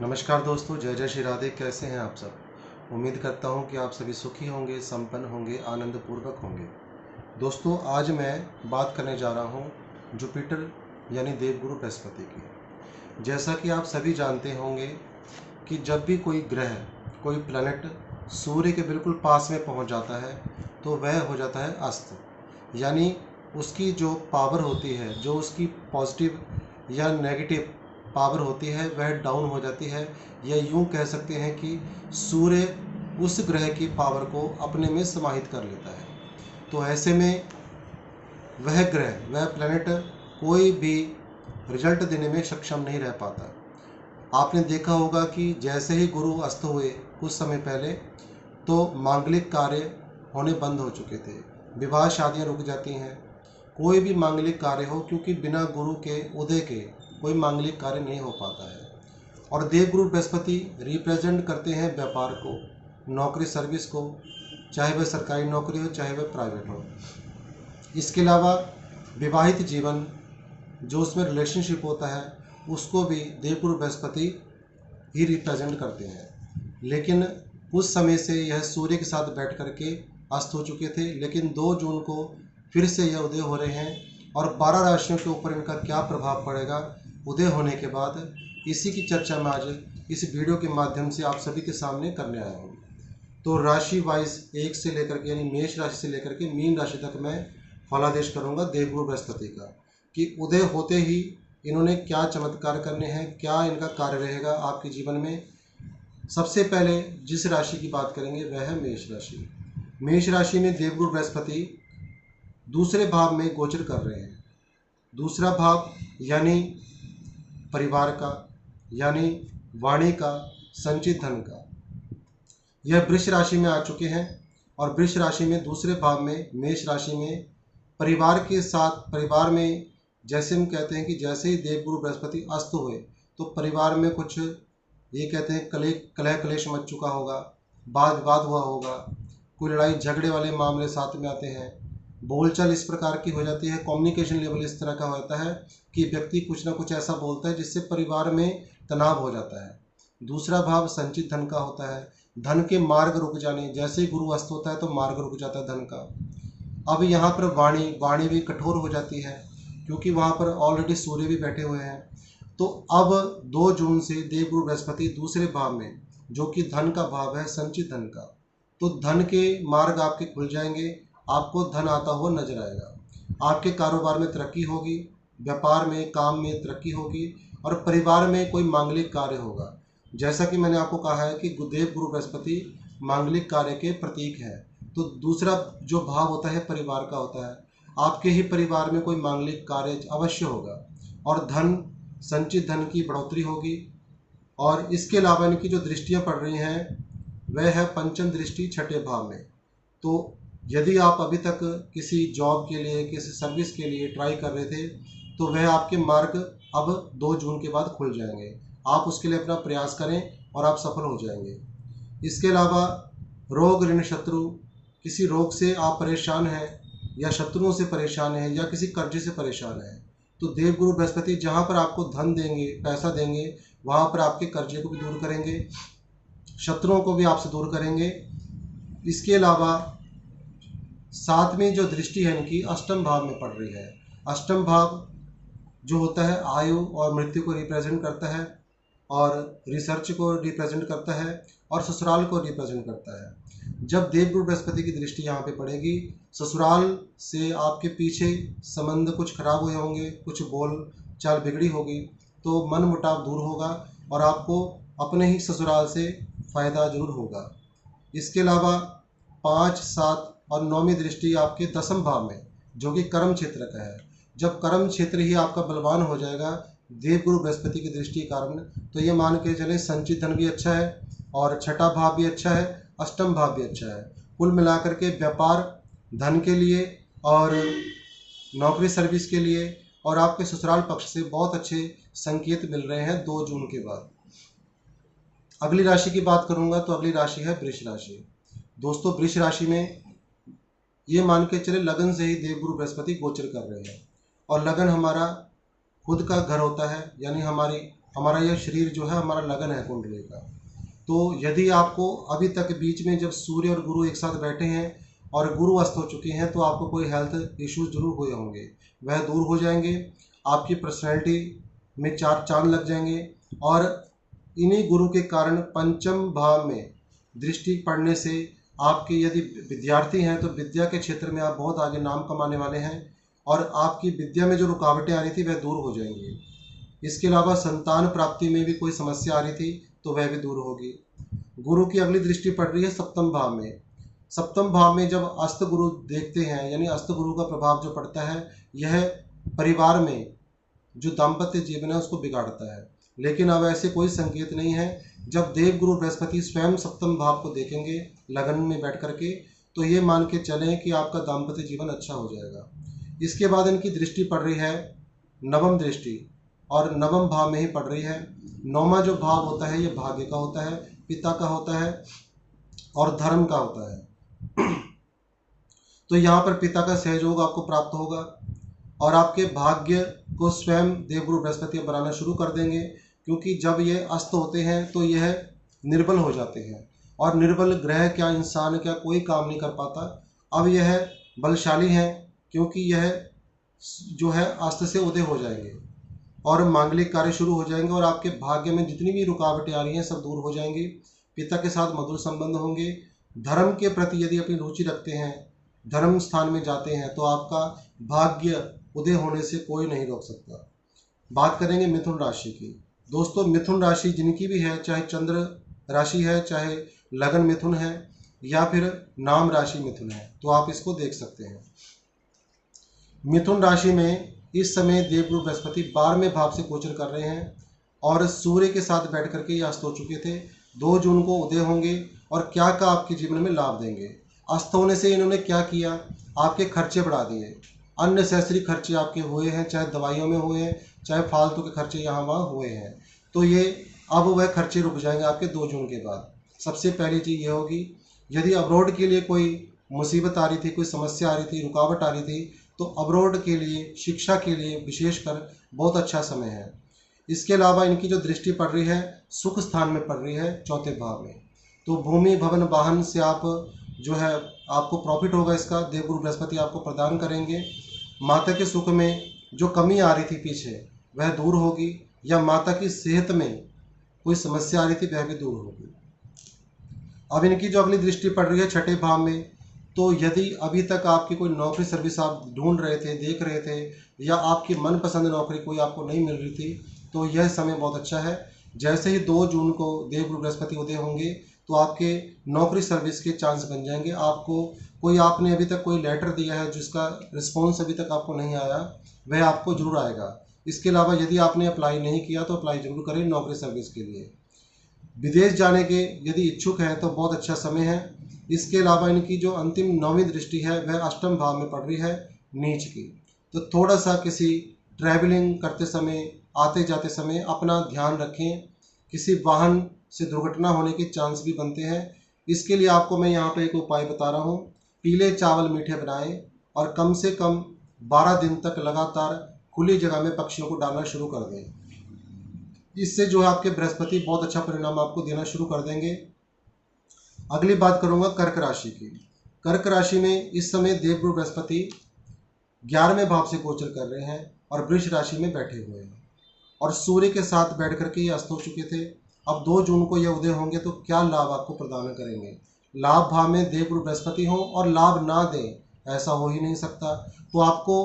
नमस्कार दोस्तों, जय जय श्री राधे। कैसे हैं आप सब। उम्मीद करता हूं कि आप सभी सुखी होंगे, संपन्न होंगे, आनंद पूर्वक होंगे। दोस्तों, आज मैं बात करने जा रहा हूं जुपिटर यानी देवगुरु बृहस्पति की। जैसा कि आप सभी जानते होंगे कि जब भी कोई ग्रह, कोई प्लैनेट सूर्य के बिल्कुल पास में पहुंच जाता है तो वह हो जाता है अस्त। यानी उसकी जो पावर होती है, जो उसकी पॉजिटिव या नेगेटिव पावर होती है, वह डाउन हो जाती है। या यूं कह सकते हैं कि सूर्य उस ग्रह की पावर को अपने में समाहित कर लेता है। तो ऐसे में वह ग्रह, वह प्लैनेट कोई भी रिजल्ट देने में सक्षम नहीं रह पाता। आपने देखा होगा कि जैसे ही गुरु अस्त हुए कुछ समय पहले, तो मांगलिक कार्य होने बंद हो चुके थे, विवाह शादियां रुक जाती हैं, कोई भी मांगलिक कार्य हो, क्योंकि बिना गुरु के उदय के कोई मांगलिक कार्य नहीं हो पाता है। और देवगुरु बृहस्पति रिप्रेजेंट करते हैं व्यापार को, नौकरी सर्विस को, चाहे वह सरकारी नौकरी हो चाहे वह प्राइवेट हो। इसके अलावा विवाहित जीवन, जो उसमें रिलेशनशिप होता है, उसको भी देवगुरु बृहस्पति ही रिप्रेजेंट करते हैं। लेकिन उस समय से यह सूर्य के साथ बैठ करके अस्त हो चुके थे, लेकिन 2 जून को फिर से यह उदय हो रहे हैं। और 12 राशियों के ऊपर इनका क्या प्रभाव पड़ेगा उदय होने के बाद, इसी की चर्चा मैं आज इस वीडियो के माध्यम से आप सभी के सामने करने आया हूँ। तो राशि वाइज 1 से लेकर के, यानी मेष राशि से लेकर के मीन राशि तक मैं फलादेश करूँगा देवगुरु बृहस्पति का, कि उदय होते ही इन्होंने क्या चमत्कार करने हैं, क्या इनका कार्य रहेगा आपके जीवन में। सबसे पहले जिस राशि की बात करेंगे वह है मेष राशि। मेष राशि में देवगुरु बृहस्पति दूसरे भाव में गोचर कर रहे हैं। दूसरा भाव यानी परिवार का, यानी वाणी का, संचित धन का, यह वृष राशि में आ चुके हैं। और वृष राशि में दूसरे भाव में मेष राशि में परिवार के साथ, परिवार में जैसे हम कहते हैं कि जैसे ही देवगुरु बृहस्पति अस्त हुए तो परिवार में कुछ, ये कहते हैं, कलह कलेश मच चुका होगा, वाद विवाद हुआ होगा, कोई लड़ाई झगड़े वाले मामले साथ में आते हैं, बोलचाल इस प्रकार की हो जाती है, कम्युनिकेशन लेवल इस तरह का होता है कि व्यक्ति कुछ ना कुछ ऐसा बोलता है जिससे परिवार में तनाव हो जाता है। दूसरा भाव संचित धन का होता है, धन के मार्ग रुक जाने, जैसे ही गुरु अस्त होता है तो मार्ग रुक जाता है धन का। अब यहाँ पर वाणी भी कठोर हो जाती है, क्योंकि वहाँ पर ऑलरेडी सूर्य भी बैठे हुए हैं। तो अब 2 जून से देवगुरु बृहस्पति दूसरे भाव में, जो कि धन का भाव है, संचित धन का, तो धन के मार्ग आपके खुल जाएंगे, आपको धन आता हुआ नजर आएगा। आपके कारोबार में तरक्की होगी, व्यापार में, काम में तरक्की होगी, और परिवार में कोई मांगलिक कार्य होगा। जैसा कि मैंने आपको कहा है कि देवगुरु बृहस्पति मांगलिक कार्य के प्रतीक है। तो दूसरा जो भाव होता है परिवार का होता है, आपके ही परिवार में कोई मांगलिक कार्य अवश्य होगा, और धन, संचित धन की बढ़ोतरी होगी। और इसके अलावा इनकी जो दृष्टियां पड़ रही हैं वह है पंचम दृष्टि छठे भाव में। तो यदि आप अभी तक किसी जॉब के लिए, किसी सर्विस के लिए ट्राई कर रहे थे, तो वह आपके मार्ग अब 2 जून के बाद खुल जाएंगे। आप उसके लिए अपना प्रयास करें और आप सफल हो जाएंगे। इसके अलावा रोग, ऋण, शत्रु, किसी रोग से आप परेशान हैं, या शत्रुओं से परेशान हैं, या किसी कर्जे से परेशान हैं, तो देवगुरु बृहस्पति जहाँ पर आपको धन देंगे, पैसा देंगे, वहाँ पर आपके कर्जे को भी दूर करेंगे, शत्रुओं को भी आपसे दूर करेंगे। इसके अलावा 7वीं जो दृष्टि है इनकी अष्टम भाव में पड़ रही है। अष्टम भाव जो होता है आयु और मृत्यु को रिप्रेजेंट करता है, और रिसर्च को रिप्रेजेंट करता है, और ससुराल को रिप्रेजेंट करता है। जब देवगुरु बृहस्पति की दृष्टि यहाँ पे पड़ेगी, ससुराल से आपके पीछे संबंध कुछ खराब हुए होंगे, कुछ बोल चाल बिगड़ी होगी, तो मन मुटाव दूर होगा और आपको अपने ही ससुराल से फ़ायदा जरूर होगा। इसके अलावा 5, 7 और 9वीं दृष्टि आपके 10म भाव में, जो कि कर्म क्षेत्र का है। जब कर्म क्षेत्र ही आपका बलवान हो जाएगा देवगुरु बृहस्पति की दृष्टि के कारण, तो ये मान के चलें संचित धन भी अच्छा है, और छठा भाव भी अच्छा है, अष्टम भाव भी अच्छा है। कुल मिलाकर के व्यापार, धन के लिए और नौकरी सर्विस के लिए, और आपके ससुराल पक्ष से बहुत अच्छे संकेत मिल रहे हैं 2 जून के बाद। अगली राशि की बात करूंगा तो अगली राशि है वृष राशि। दोस्तों, वृष राशि में ये मान के चले लगन से ही देवगुरु बृहस्पति गोचर कर रहे हैं, और लगन हमारा खुद का घर होता है, यानी हमारी हमारा यह शरीर जो है हमारा लगन है कुंडली का। तो यदि आपको अभी तक बीच में जब सूर्य और गुरु एक साथ बैठे हैं और गुरु अस्त हो चुके हैं तो आपको कोई हेल्थ इश्यूज जरूर हुए होंगे, वह दूर हो जाएंगे। आपकी पर्सनैलिटी में चार चांद लग जाएंगे। और इन्हीं गुरु के कारण पंचम भाव में दृष्टि पड़ने से आपके यदि विद्यार्थी हैं तो विद्या के क्षेत्र में आप बहुत आगे नाम कमाने वाले हैं और आपकी विद्या में जो रुकावटें आ रही थी वह दूर हो जाएंगी। इसके अलावा संतान प्राप्ति में भी कोई समस्या आ रही थी तो वह भी दूर होगी। गुरु की अगली दृष्टि पड़ रही है सप्तम भाव में। सप्तम भाव में जब अस्त गुरु देखते हैं, यानी अस्त गुरु का प्रभाव जो पड़ता है, यह परिवार में जो दाम्पत्य जीवन है उसको बिगाड़ता है। लेकिन अब ऐसे कोई संकेत नहीं है। जब देवगुरु बृहस्पति स्वयं सप्तम भाव को देखेंगे लगन में बैठ करके, तो ये मान के चलें कि आपका दाम्पत्य जीवन अच्छा हो जाएगा। इसके बाद इनकी दृष्टि पड़ रही है नवम दृष्टि, और नवम भाव में ही पड़ रही है। नौवां जो भाव होता है ये भाग्य का होता है, पिता का होता है और धर्म का होता है। तो यहाँ पर पिता का सहयोग आपको प्राप्त होगा और आपके भाग्य को स्वयं देवगुरु बृहस्पति बनाना शुरू कर देंगे, क्योंकि जब ये अस्त होते हैं तो यह निर्बल हो जाते हैं और निर्बल ग्रह क्या, इंसान क्या, कोई काम नहीं कर पाता। अब यह बलशाली है क्योंकि यह जो है अस्त से उदय हो जाएंगे और मांगलिक कार्य शुरू हो जाएंगे और आपके भाग्य में जितनी भी रुकावटें आ रही हैं सब दूर हो जाएंगी। पिता के साथ मधुर संबंध होंगे। धर्म के प्रति यदि अपनी रुचि रखते हैं, धर्म स्थान में जाते हैं, तो आपका भाग्य उदय होने से कोई नहीं रोक सकता। बात करेंगे मिथुन राशि की। दोस्तों, मिथुन राशि जिनकी भी है, चाहे चंद्र राशि है, चाहे लगन मिथुन है या फिर नाम राशि मिथुन है, तो आप इसको देख सकते हैं। मिथुन राशि में इस समय देवगुरु बृहस्पति 12वें भाव से गोचर कर रहे हैं और सूर्य के साथ बैठ करके ये अस्त हो चुके थे। 2 जून को उदय होंगे और क्या का आपके जीवन में लाभ देंगे। अस्त होने से इन्होंने क्या किया, आपके खर्चे बढ़ा दिए। अननेसेसरी खर्चे आपके हुए हैं, चाहे दवाइयों में हुए हैं, चाहे फालतू के खर्चे यहाँ वहाँ हुए हैं, तो ये अब वह खर्चे रुक जाएंगे आपके 2 जून के बाद। सबसे पहली चीज़ ये होगी, यदि अब्रॉड के लिए कोई मुसीबत आ रही थी, कोई समस्या आ रही थी, रुकावट आ रही थी, तो अब्रॉड के लिए, शिक्षा के लिए विशेषकर बहुत अच्छा समय है। इसके अलावा इनकी जो दृष्टि पड़ रही है सुख स्थान में पड़ रही है, 4थे भाव में। तो भूमि भवन वाहन से आप जो है आपको प्रॉफिट होगा, इसका देवगुरु बृहस्पति आपको प्रदान करेंगे। माता के सुख में जो कमी आ रही थी पीछे वह दूर होगी, या माता की सेहत में कोई समस्या आ रही थी वह भी दूर होगी। अब इनकी जो अगली दृष्टि पड़ रही है 6ठे भाव में, तो यदि अभी तक आपकी कोई नौकरी सर्विस आप ढूंढ रहे थे, देख रहे थे, या आपकी मनपसंद नौकरी कोई आपको नहीं मिल रही थी, तो यह समय बहुत अच्छा है। जैसे ही 2 जून को देवगुरु बृहस्पति उदय होंगे तो आपके नौकरी सर्विस के चांस बन जाएंगे। आपको कोई, आपने अभी तक कोई लेटर दिया है जिसका रिस्पॉन्स अभी तक आपको नहीं आया, वह आपको जरूर आएगा। इसके अलावा यदि आपने अप्लाई नहीं किया तो अप्लाई जरूर करें नौकरी सर्विस के लिए। विदेश जाने के यदि इच्छुक हैं तो बहुत अच्छा समय है। इसके अलावा इनकी जो अंतिम 9वीं दृष्टि है वह 8वें भाव में पड़ रही है नीच की। तो थोड़ा सा किसी ट्रैवलिंग करते समय, आते जाते समय अपना ध्यान रखें। किसी वाहन से दुर्घटना होने के चांस भी बनते हैं। इसके लिए आपको मैं यहाँ पे एक उपाय बता रहा हूँ। पीले चावल मीठे बनाएं और कम से कम 12 दिन तक लगातार खुली जगह में पक्षियों को डालना शुरू कर दें। इससे जो है आपके बृहस्पति बहुत अच्छा परिणाम आपको देना शुरू कर देंगे। अगली बात करूंगा कर्क राशि की। कर्क राशि में इस समय देवगुरु बृहस्पति 11वें भाव से गोचर कर रहे हैं और वृष राशि में बैठे हुए हैं और सूर्य के साथ बैठ करके ये अस्त हो चुके थे। अब 2 जून को ये उदय होंगे तो क्या लाभ आपको प्रदान करेंगे। लाभ भाव में देवगुरु बृहस्पति हो और लाभ ना दें, ऐसा हो ही नहीं सकता। तो आपको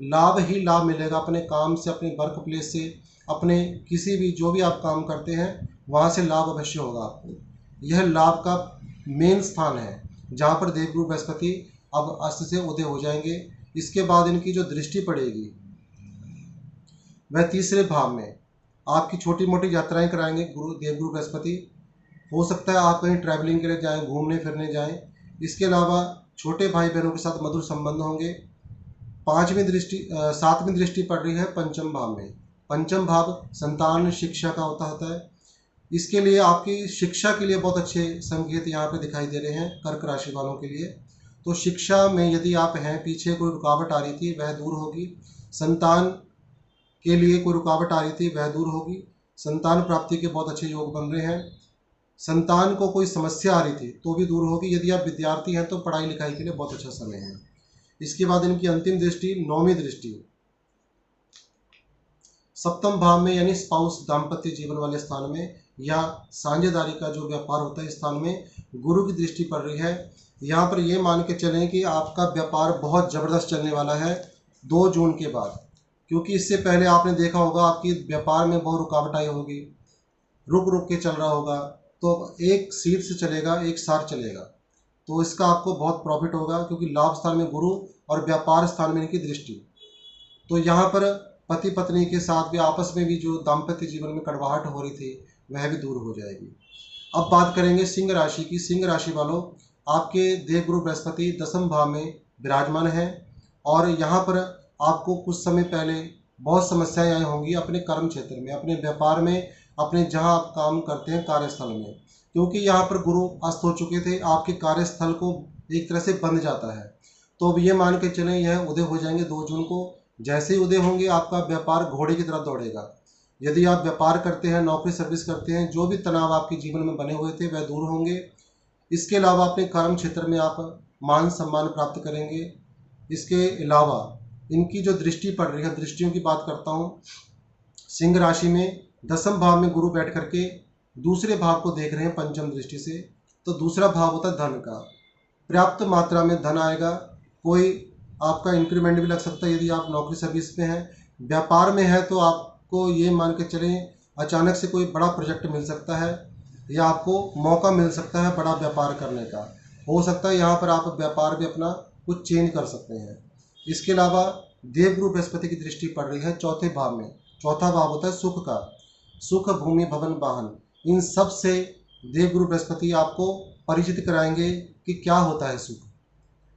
लाभ ही लाभ मिलेगा अपने काम से, अपने वर्क प्लेस से, अपने किसी भी जो भी आप काम करते हैं वहाँ से लाभ अवश्य होगा आपको। यह लाभ का मेन स्थान है जहाँ पर देवगुरु बृहस्पति अब अस्त से उदय हो जाएंगे। इसके बाद इनकी जो दृष्टि पड़ेगी वह 3रे भाव में आपकी छोटी मोटी यात्राएं कराएंगे देवगुरु बृहस्पति। हो सकता है आप कहीं ट्रैवलिंग के लिए जाएं, घूमने फिरने जाएं। इसके अलावा छोटे भाई बहनों के साथ मधुर संबंध होंगे। 7वीं दृष्टि पड़ रही है पंचम भाव में। पंचम भाव संतान शिक्षा का होता है। इसके लिए आपकी शिक्षा के लिए बहुत अच्छे संकेत यहाँ पे दिखाई दे रहे हैं कर्क राशि वालों के लिए। तो शिक्षा में यदि आप हैं, पीछे कोई रुकावट आ रही थी वह दूर होगी। संतान के लिए कोई रुकावट आ रही थी वह दूर होगी। संतान प्राप्ति के बहुत अच्छे योग बन रहे हैं। संतान को कोई समस्या आ रही थी तो भी दूर होगी। यदि आप विद्यार्थी हैं तो पढ़ाई लिखाई के लिए बहुत अच्छा समय है। इसके बाद इनकी अंतिम दृष्टि, नौवीं दृष्टि, सप्तम भाव में यानी स्पाउस, दाम्पत्य जीवन वाले स्थान में या साझेदारी का जो व्यापार होता है इस स्थान में गुरु की दृष्टि पड़ रही है। यहाँ पर ये मान के चलें कि आपका व्यापार बहुत ज़बरदस्त चलने वाला है 2 जून के बाद, क्योंकि इससे पहले आपने देखा होगा आपकी व्यापार में बहुत रुकावट आई होगी, रुक रुक के चल रहा होगा। तो एक सीट से चलेगा, एक साथ चलेगा, तो इसका आपको बहुत प्रॉफिट होगा, क्योंकि लाभ स्थान में गुरु और व्यापार स्थान में इनकी दृष्टि। तो यहाँ पर पति पत्नी के साथ भी आपस में भी जो दाम्पत्य जीवन में कड़वाहट हो रही थी वह भी दूर हो जाएगी। अब बात करेंगे सिंह राशि की। सिंह राशि वालों, आपके देवगुरु बृहस्पति 10वें भाव में विराजमान है और यहाँ पर आपको कुछ समय पहले बहुत समस्याएं आई होंगी अपने कर्म क्षेत्र में, अपने व्यापार में, अपने जहाँ आप काम करते हैं कार्यस्थल में, क्योंकि यहाँ पर गुरु अस्त हो चुके थे। आपके कार्यस्थल को एक तरह से बंध जाता है। तो अब ये मान के चलें यह उदय हो जाएंगे 2 जून को। जैसे ही उदय होंगे आपका व्यापार घोड़े की तरह दौड़ेगा। यदि आप व्यापार करते हैं, नौकरी सर्विस करते हैं, जो भी तनाव आपके जीवन में बने हुए थे वह दूर होंगे। इसके अलावा अपने कर्म क्षेत्र में आप मान सम्मान प्राप्त करेंगे। इसके अलावा इनकी जो दृष्टि पड़ रही है, दृष्टियों की बात करता हूँ। सिंह राशि में 10वें भाव में गुरु बैठ करके दूसरे भाव को देख रहे हैं पंचम दृष्टि से। तो दूसरा भाव होता है धन का। पर्याप्त मात्रा में धन आएगा। कोई आपका इंक्रीमेंट भी लग सकता है यदि आप नौकरी सर्विस में हैं। व्यापार में है तो आपको ये मान के चलें अचानक से कोई बड़ा प्रोजेक्ट मिल सकता है या आपको मौका मिल सकता है बड़ा व्यापार करने का। हो सकता है यहाँ पर आप व्यापार भी अपना कुछ चेंज कर सकते हैं। इसके अलावा देवगुरु बृहस्पति की दृष्टि पड़ रही है 4थे भाव में। 4था भाव होता है सुख का। सुख, भूमि, भवन, वाहन, इन सब से देवगुरु बृहस्पति आपको परिचित कराएंगे कि क्या होता है सुख।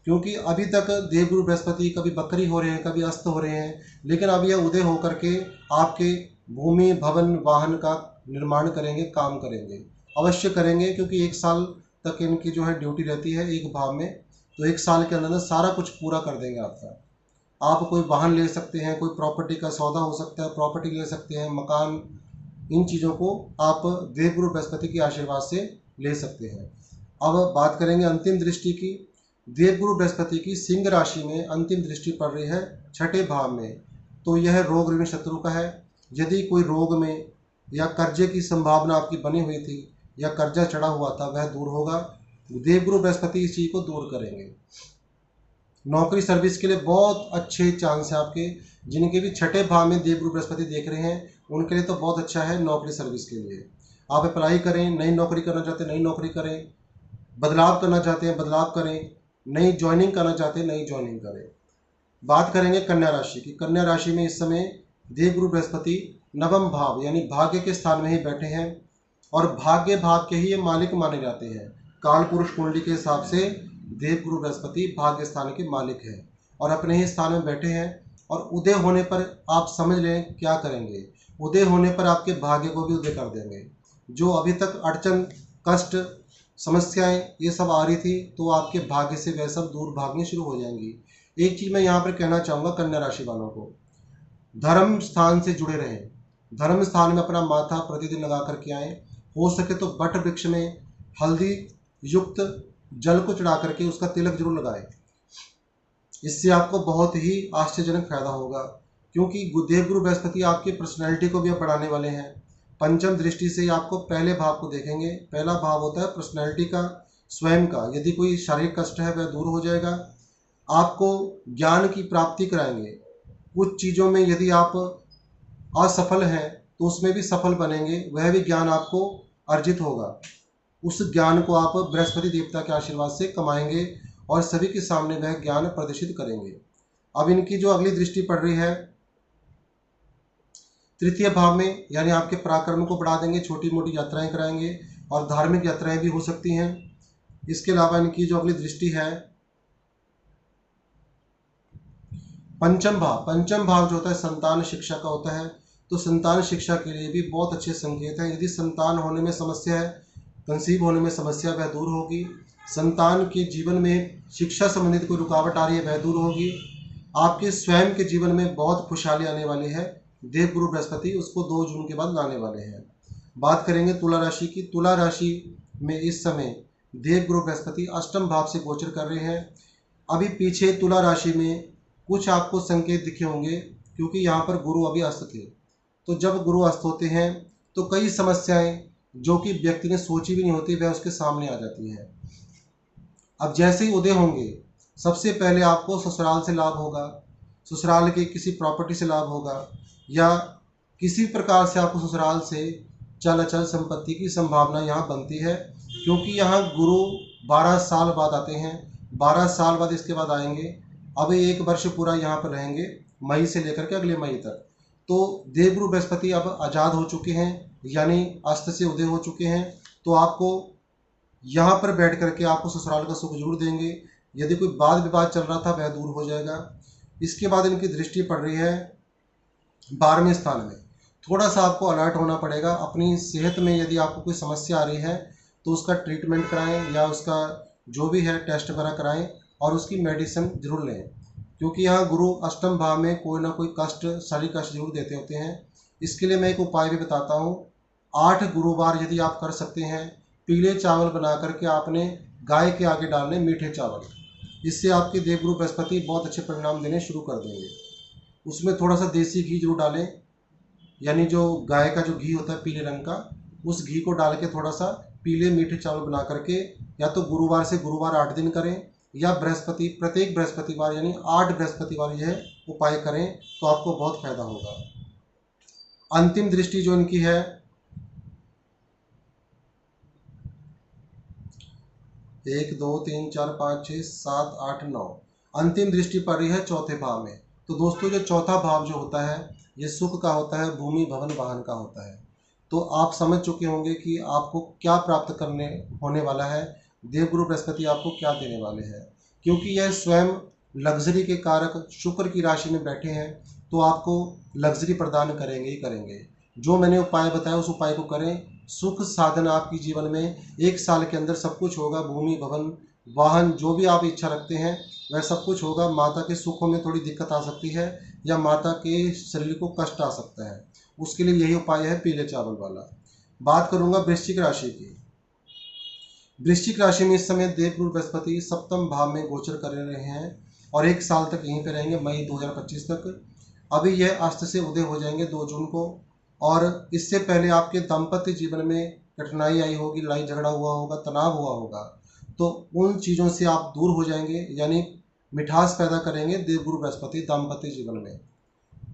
क्योंकि अभी तक देवगुरु बृहस्पति कभी बकरी हो रहे हैं, कभी अस्त हो रहे हैं, लेकिन अब यह उदय होकर के आपके भूमि, भवन, वाहन का निर्माण करेंगे, काम करेंगे, अवश्य करेंगे। क्योंकि 1 साल तक इनकी जो है ड्यूटी रहती है एक भाव में, तो 1 साल के अंदर सारा कुछ पूरा कर देंगे आपका। आप कोई वाहन ले सकते हैं, कोई प्रॉपर्टी का सौदा हो सकता है, प्रॉपर्टी ले सकते हैं, मकान, इन चीज़ों को आप देवगुरु बृहस्पति के आशीर्वाद से ले सकते हैं। अब बात करेंगे अंतिम दृष्टि की। देवगुरु बृहस्पति की सिंह राशि में अंतिम दृष्टि पड़ रही है 6ठे भाव में। तो यह रोग ऋण शत्रु का है। यदि कोई रोग में या कर्जे की संभावना आपकी बनी हुई थी या कर्जा चढ़ा हुआ था वह दूर होगा। देवगुरु बृहस्पति इस चीज़ को दूर करेंगे। नौकरी सर्विस के लिए बहुत अच्छे चांस हैं आपके। जिनके भी 6ठे भाव में देवगुरु बृहस्पति देख रहे हैं उनके लिए तो बहुत अच्छा है नौकरी सर्विस के लिए। आप अप्लाई करें, नई नौकरी करना चाहते हैं नई नौकरी करें, बदलाव करना चाहते हैं बदलाव करें, नई ज्वाइनिंग करना चाहते हैं नई ज्वाइनिंग करें। बात करेंगे कन्या राशि की। कन्या राशि में इस समय देवगुरु बृहस्पति 9वें भाव यानी भाग्य के स्थान में ही बैठे हैं और भाग्य भाव के ही ये मालिक माने जाते हैं। काल पुरुष कुंडली के हिसाब से देवगुरु बृहस्पति भाग्य स्थान के मालिक है और अपने ही स्थान में बैठे हैं। और उदय होने पर आप समझ लें क्या करेंगे। उदय होने पर आपके भाग्य को भी उदय कर देंगे। जो अभी तक अड़चन, कष्ट, समस्याएं ये सब आ रही थी तो आपके भाग्य से वह सब दूर भागनी शुरू हो जाएंगी। एक चीज़ मैं यहाँ पर कहना चाहूँगा कन्या राशि वालों को, धर्म स्थान से जुड़े रहें। धर्म स्थान में अपना माथा प्रतिदिन लगा करके आएँ। हो सके तो बट वृक्ष में हल्दी युक्त जल को चढ़ा करके उसका तिलक जरूर लगाएं। इससे आपको बहुत ही आश्चर्यजनक फायदा होगा, क्योंकि देवगुरु बृहस्पति आपकी पर्सनैलिटी को भी अब बढ़ाने वाले हैं। पंचम दृष्टि से आपको पहले भाव को देखेंगे। पहला भाव होता है पर्सनैलिटी का, स्वयं का। यदि कोई शारीरिक कष्ट है वह दूर हो जाएगा। आपको ज्ञान की प्राप्ति कराएंगे। कुछ चीज़ों में यदि आप असफल हैं तो उसमें भी सफल बनेंगे, वह भी ज्ञान आपको अर्जित होगा। उस ज्ञान को आप बृहस्पति देवता के आशीर्वाद से कमाएंगे और सभी के सामने वह ज्ञान प्रदर्शित करेंगे। अब इनकी जो अगली दृष्टि पड़ रही है तृतीय भाव में, यानी आपके पराक्रम को बढ़ा देंगे, छोटी मोटी यात्राएं कराएंगे और धार्मिक यात्राएं भी हो सकती हैं। इसके अलावा इनकी जो अगली दृष्टि है पंचम भाव। पंचम भाव जो होता है संतान शिक्षा का होता है। तो संतान शिक्षा के लिए भी बहुत अच्छे संकेत हैं। यदि संतान होने में समस्या है, कंसीव होने में समस्या, वह दूर होगी। संतान के जीवन में शिक्षा संबंधित कोई रुकावट आ रही है वह दूर होगी। आपके स्वयं के जीवन में बहुत खुशहाली आने वाली है। देवगुरु बृहस्पति उसको 2 जून के बाद लाने वाले हैं। बात करेंगे तुला राशि की। तुला राशि में इस समय देवगुरु बृहस्पति अष्टम भाव से गोचर कर रहे हैं। अभी पीछे तुला राशि में कुछ आपको संकेत दिखे होंगे, क्योंकि यहाँ पर गुरु अभी अस्त थे। तो जब गुरु अस्त होते हैं तो कई समस्याएं जो कि व्यक्ति ने सोची भी नहीं होती वह उसके सामने आ जाती हैं। अब जैसे ही उदय होंगे, सबसे पहले आपको ससुराल से लाभ होगा, ससुराल के किसी प्रॉपर्टी से लाभ होगा, या किसी प्रकार से आपको ससुराल से चल अचल संपत्ति की संभावना यहाँ बनती है, क्योंकि यहाँ गुरु 12 साल बाद आते हैं। 12 साल बाद इसके बाद आएंगे। अब 1 वर्ष पूरा यहाँ पर रहेंगे, मई से लेकर के अगले मई तक। तो देवगुरु बृहस्पति अब आज़ाद हो चुके हैं, यानी अस्त से उदय हो चुके हैं। तो आपको यहाँ पर बैठ करके आपको ससुराल का सुख जरूर देंगे। यदि कोई वाद विवाद चल रहा था वह दूर हो जाएगा। इसके बाद इनकी दृष्टि पड़ रही है 12वें स्थान में। थोड़ा सा आपको अलर्ट होना पड़ेगा अपनी सेहत में। यदि आपको कोई समस्या आ रही है तो उसका ट्रीटमेंट कराएं, या उसका जो भी है टेस्ट वगैरह कराएं, और उसकी मेडिसिन जरूर लें, क्योंकि यहाँ गुरु अष्टम भाव में कोई ना कोई कष्ट, शारीरिक कष्ट जरूर देते होते हैं। इसके लिए मैं एक उपाय भी बताता हूँ। 8 गुरुवार यदि आप कर सकते हैं, पीले चावल बना करके आपने गाय के आगे डालने, मीठे चावल, जिससे आपके देवगुरु बृहस्पति बहुत अच्छे परिणाम देने शुरू कर देंगे। उसमें थोड़ा सा देसी घी जरूर डालें, यानी जो गाय का जो घी होता है पीले रंग का, उस घी को डाल के थोड़ा सा पीले मीठे चावल बना करके या तो गुरुवार से गुरुवार 8 दिन करें, या प्रत्येक बृहस्पतिवार यानी 8 बृहस्पतिवार यह उपाय करें, तो आपको बहुत फायदा होगा। अंतिम दृष्टि जो इनकी है 1 2 3 4 5 6 7 8 9, अंतिम दृष्टि पड़ रही है चौथे भाव में। तो दोस्तों जो चौथा भाव जो होता है ये सुख का होता है, भूमि भवन वाहन का होता है। तो आप समझ चुके होंगे कि आपको क्या प्राप्त करने होने वाला है, देवगुरु बृहस्पति आपको क्या देने वाले हैं। क्योंकि यह स्वयं लग्जरी के कारक शुक्र की राशि में बैठे हैं, तो आपको लग्जरी प्रदान करेंगे ही करेंगे। जो मैंने उपाय बताया उस उपाय को करें, सुख साधन आपकी जीवन में 1 साल के अंदर सब कुछ होगा। भूमि भवन वाहन जो भी आप इच्छा रखते हैं वह सब कुछ होगा। माता के सुखों में थोड़ी दिक्कत आ सकती है, या माता के शरीर को कष्ट आ सकता है, उसके लिए यही उपाय है पीले चावल वाला। बात करूंगा वृश्चिक राशि की। वृश्चिक राशि में इस समय देवगुरु बृहस्पति सप्तम भाव में गोचर कर रहे हैं, और 1 साल तक यहीं पे रहेंगे, मई 2025 तक। अभी यह अस्त से उदय हो जाएंगे 2 जून को, और इससे पहले आपके दाम्पत्य जीवन में कठिनाई आई होगी, लड़ाई झगड़ा हुआ होगा, तनाव हुआ होगा, तो उन चीज़ों से आप दूर हो जाएंगे, यानी मिठास पैदा करेंगे देवगुरु बृहस्पति दाम्पत्य जीवन में।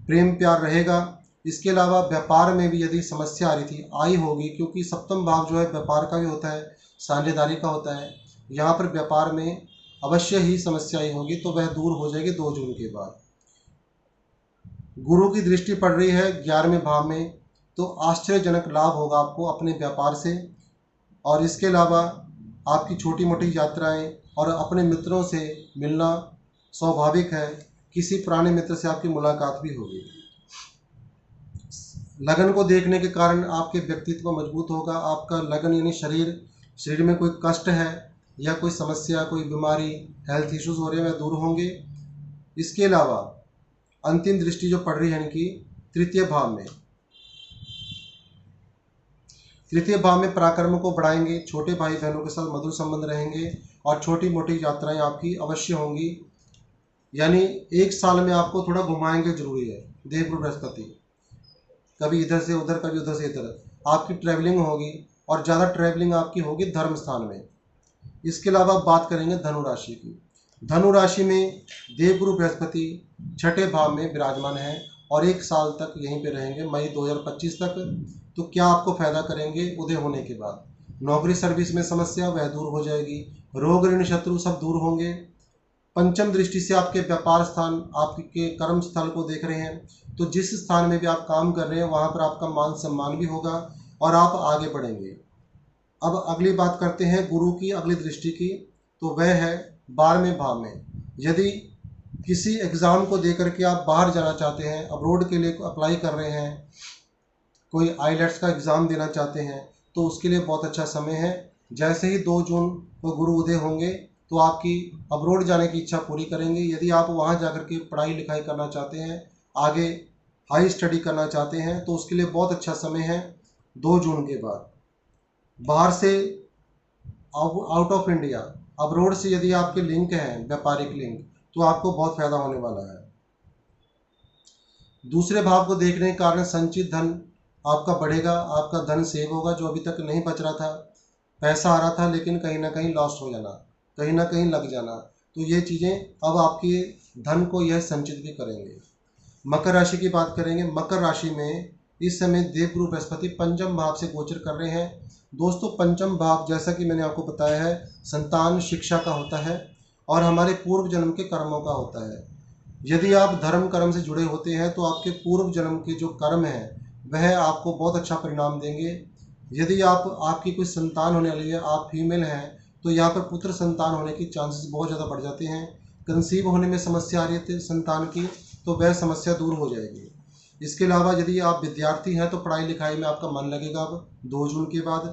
प्रेम प्यार रहेगा। इसके अलावा व्यापार में भी यदि समस्या आ रही थी, आई होगी, क्योंकि सप्तम भाव जो है व्यापार का भी होता है, साझेदारी का होता है। यहाँ पर व्यापार में अवश्य ही समस्या आई होगी, तो वह दूर हो जाएगी 2 जून के बाद। गुरु की दृष्टि पड़ रही है 11वें भाव में, तो आश्चर्यजनक लाभ होगा आपको अपने व्यापार से। और इसके अलावा आपकी छोटी मोटी यात्राएं और अपने मित्रों से मिलना स्वाभाविक है। किसी पुराने मित्र से आपकी मुलाकात भी होगी। लगन को देखने के कारण आपके व्यक्तित्व मजबूत होगा। आपका लगन यानी शरीर में कोई कष्ट है या कोई समस्या, कोई बीमारी, हेल्थ इश्यूज हो रहे हैं, वह दूर होंगे। इसके अलावा अंतिम दृष्टि जो पड़ रही है इनकी तृतीय भाव में, तृतीय भाव में पराक्रम को बढ़ाएंगे, छोटे भाई बहनों के साथ मधुर संबंध रहेंगे, और छोटी मोटी यात्राएं आपकी अवश्य होंगी। यानी 1 साल में आपको थोड़ा घुमाएंगे जरूरी है देवगुरु बृहस्पति, कभी इधर से उधर, कभी उधर से इधर आपकी ट्रैवलिंग होगी, और ज़्यादा ट्रैवलिंग आपकी होगी धर्म स्थान में। इसके अलावा बात करेंगे धनु राशि की। धनु राशि में देवगुरु बृहस्पति छठे भाव में विराजमान है, और 1 साल तक यहीं पे रहेंगे, मई 2025 तक। तो क्या आपको फायदा करेंगे उदय होने के बाद? नौकरी सर्विस में समस्या वह दूर हो जाएगी, रोग ऋण शत्रु सब दूर होंगे। पंचम दृष्टि से आपके व्यापार स्थान, आपके कर्म स्थल को देख रहे हैं, तो जिस स्थान में भी आप काम कर रहे हैं वहाँ पर आपका मान सम्मान भी होगा, और आप आगे बढ़ेंगे। अब अगली बात करते हैं गुरु की अगली दृष्टि की, तो वह है 12वें भाव में। यदि किसी एग्ज़ाम को देकर के आप बाहर जाना चाहते हैं, अब्रॉड के लिए अप्लाई कर रहे हैं, कोई आईलेट्स का एग्ज़ाम देना चाहते हैं, तो उसके लिए बहुत अच्छा समय है। जैसे ही 2 जून को गुरु उदय होंगे तो आपकी अब्रॉड जाने की इच्छा पूरी करेंगे। यदि आप वहाँ जाकर के पढ़ाई लिखाई करना चाहते हैं, आगे हाई स्टडी करना चाहते हैं तो उसके लिए बहुत अच्छा समय है 2 जून के बाद। बाहर से आउट ऑफ इंडिया अब्रोड से यदि आपके लिंक हैं व्यापारिक लिंक तो आपको बहुत फायदा होने वाला है। दूसरे भाव को देखने के कारण संचित धन आपका बढ़ेगा, आपका धन सेव होगा। जो अभी तक नहीं बच रहा था, पैसा आ रहा था लेकिन कहीं ना कहीं लॉस्ट हो जाना, कहीं ना कहीं लग जाना, तो ये चीज़ें अब आपके धन को यह संचित भी करेंगे। मकर राशि की बात करेंगे। मकर राशि में इस समय देवगुरु बृहस्पति पंचम भाव से गोचर कर रहे हैं। दोस्तों पंचम भाव जैसा कि मैंने आपको बताया है संतान शिक्षा का होता है और हमारे पूर्व जन्म के कर्मों का होता है। यदि आप धर्म कर्म से जुड़े होते हैं तो आपके पूर्व जन्म के जो कर्म हैं वह आपको बहुत अच्छा परिणाम देंगे। यदि आपकी कोई संतान होने वाली है, आप फीमेल हैं, तो यहाँ पर पुत्र संतान होने की चांसेस बहुत ज़्यादा बढ़ जाते हैं। कंसीव होने में समस्या आ रही थी संतान की, तो वह समस्या दूर हो जाएगी। इसके अलावा यदि आप विद्यार्थी हैं तो पढ़ाई लिखाई में आपका मन लगेगा अब 2 जून के बाद,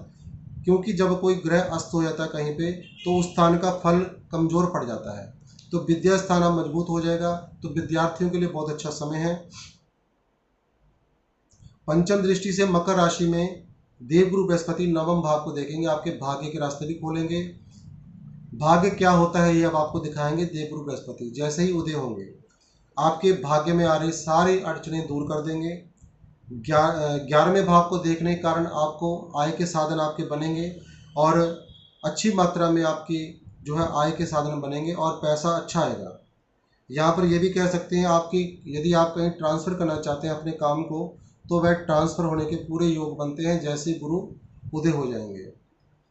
क्योंकि जब कोई ग्रह अस्त हो जाता है कहीं पे तो उस स्थान का फल कमज़ोर पड़ जाता है, तो विद्या स्थान अब मजबूत हो जाएगा। तो विद्यार्थियों के लिए बहुत अच्छा समय है। पंचम दृष्टि से मकर राशि में देवगुरु बृहस्पति नवम भाव को देखेंगे, आपके भाग्य के रास्ते भी खोलेंगे। भाग्य क्या होता है ये अब आपको दिखाएंगे देवगुरु बृहस्पति। जैसे ही उदय होंगे आपके भाग्य में आ रही सारी अड़चनें दूर कर देंगे। 11वें भाव को देखने के कारण आपको आय के साधन आपके बनेंगे और अच्छी मात्रा में आपकी जो है आय के साधन बनेंगे और पैसा अच्छा आएगा। यहाँ पर ये भी कह सकते हैं आपकी यदि आप कहीं ट्रांसफ़र करना चाहते हैं अपने काम को तो वह ट्रांसफ़र होने के पूरे योग बनते हैं जैसे गुरु उदय हो जाएंगे।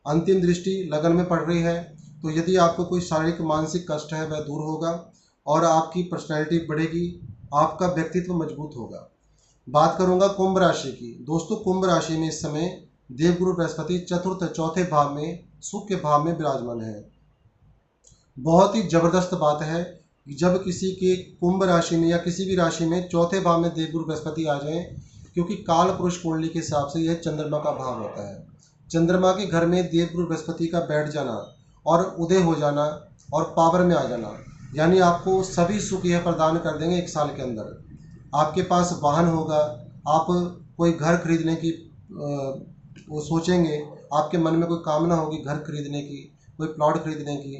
अंतिम दृष्टि लगन में पड़ रही है तो यदि आपको कोई शारीरिक मानसिक कष्ट है वह दूर होगा और आपकी पर्सनैलिटी बढ़ेगी, आपका व्यक्तित्व मजबूत होगा। बात करूंगा कुंभ राशि की। दोस्तों कुंभ राशि में इस समय देवगुरु बृहस्पति चतुर्थ चौथे भाव में सुख के भाव में विराजमान है। बहुत ही जबरदस्त बात है जब किसी के कुंभ राशि में या किसी भी राशि में चौथे भाव में देवगुरु बृहस्पति आ जाएं, क्योंकि काल पुरुष कुंडली के हिसाब से यह चंद्रमा का भाव होता है। चंद्रमा के घर में देवगुरु बृहस्पति का बैठ जाना और उदय हो जाना और पावर में आ जाना, यानी आपको सभी सुख यह प्रदान कर देंगे 1 साल के अंदर। आपके पास वाहन होगा, आप कोई घर खरीदने की वो सोचेंगे, आपके मन में कोई कामना होगी घर खरीदने की, कोई प्लॉट खरीदने की,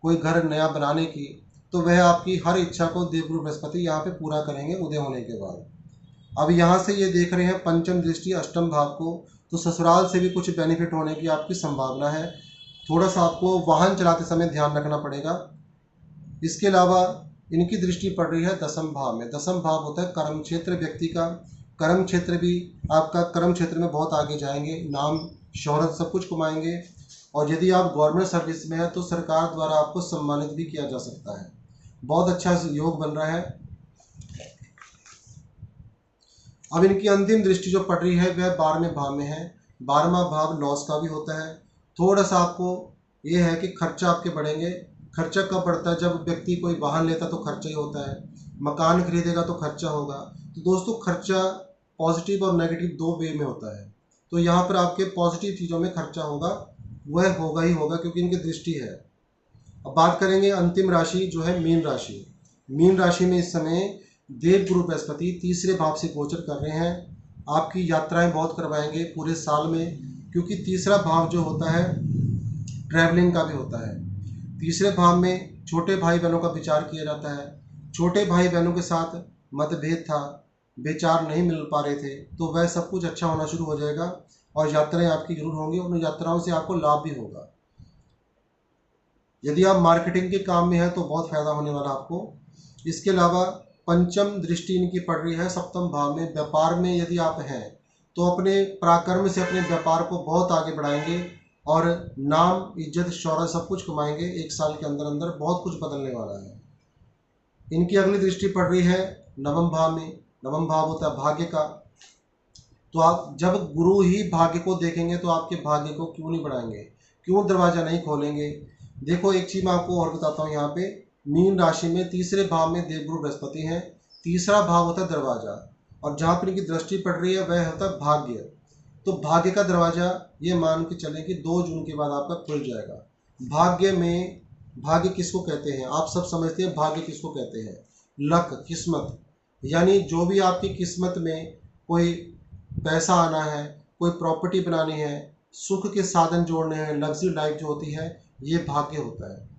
कोई घर नया बनाने की, तो वह आपकी हर इच्छा को देवगुरु बृहस्पति यहाँ पे पूरा करेंगे उदय होने के बाद। अब यहाँ से ये देख रहे हैं पंचम दृष्टि अष्टम भाव को, तो ससुराल से भी कुछ बेनिफिट होने की आपकी संभावना है। थोड़ा सा आपको वाहन चलाते समय ध्यान रखना पड़ेगा। इसके अलावा इनकी दृष्टि पड़ रही है दसम भाव में। दसम भाव होता है कर्म क्षेत्र, व्यक्ति का कर्म क्षेत्र भी आपका कर्म क्षेत्र में बहुत आगे जाएंगे, नाम शोहरत सब कुछ कमाएंगे। और यदि आप गवर्नमेंट सर्विस में हैं तो सरकार द्वारा आपको सम्मानित भी किया जा सकता है। बहुत अच्छा योग बन रहा है। अब इनकी अंतिम दृष्टि जो पड़ रही है वह 12वें भाव में है। 12वां भाव लॉस का भी होता है। थोड़ा सा आपको ये है कि खर्चा आपके बढ़ेंगे। खर्चा कब बढ़ता है? जब व्यक्ति कोई वाहन लेता तो खर्चा ही होता है, मकान खरीदेगा तो खर्चा होगा। तो दोस्तों खर्चा पॉजिटिव और नेगेटिव 2 वे में होता है। तो यहाँ पर आपके पॉजिटिव चीज़ों में खर्चा होगा, वह होगा ही होगा क्योंकि इनकी दृष्टि है। अब बात करेंगे अंतिम राशि जो है मीन राशि। मीन राशि में इस समय देवगुरु बृहस्पति तीसरे भाव से गोचर कर रहे हैं। आपकी यात्राएं बहुत करवाएंगे पूरे साल में, क्योंकि तीसरा भाव जो होता है ट्रैवलिंग का भी होता है। तीसरे भाव में छोटे भाई बहनों का विचार किया जाता है। छोटे भाई बहनों के साथ मतभेद था, विचार नहीं मिल पा रहे थे, तो वह सब कुछ अच्छा होना शुरू हो जाएगा और यात्राएं आपकी जरूर होंगी। उन यात्राओं से आपको लाभ भी होगा। यदि आप मार्केटिंग के काम में हैं तो बहुत फायदा होने वाला आपको। इसके अलावा पंचम दृष्टि इनकी पड़ रही है सप्तम भाव में। व्यापार में यदि आप हैं तो अपने पराक्रम से अपने व्यापार को बहुत आगे बढ़ाएंगे और नाम इज्जत शौहरत सब कुछ कमाएंगे। 1 साल के अंदर अंदर बहुत कुछ बदलने वाला है। इनकी अगली दृष्टि पड़ रही है नवम भाव में। नवम भाव होता है भाग्य का। तो आप जब गुरु ही भाग्य को देखेंगे तो आपके भाग्य को क्यों नहीं बढ़ाएंगे, क्यों दरवाज़ा नहीं खोलेंगे। देखो एक चीज़ मैं आपको और बताता हूँ। यहाँ पे मीन राशि में तीसरे भाव में देवगुरु बृहस्पति हैं। तीसरा भाव होता है दरवाज़ा, और जहाँ पर इनकी दृष्टि पड़ रही है वह होता है भाग्य। तो भाग्य का दरवाज़ा ये मान के चलें कि 2 जून के बाद आपका खुल जाएगा। भाग्य में भाग्य किसको कहते हैं? आप सब समझते हैं भाग्य किसको कहते हैं? लक, किस्मत। यानी जो भी आपकी किस्मत में कोई पैसा आना है, कोई प्रॉपर्टी बनानी है, सुख के साधन जोड़ने हैं, लग्जरी लाइफ जो होती है, ये भाग्य होता है।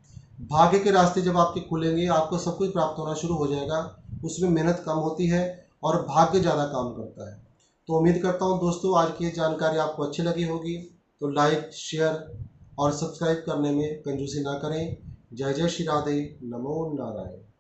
भाग्य के रास्ते जब आपके खुलेंगे आपको सब कुछ प्राप्त होना शुरू हो जाएगा। उसमें मेहनत कम होती है और भाग्य ज़्यादा काम करता है। तो उम्मीद करता हूँ दोस्तों आज की ये जानकारी आपको अच्छी लगी होगी। तो लाइक, शेयर और सब्सक्राइब करने में कंजूसी ना करें। जय जय श्री राधे, नमो नारायण।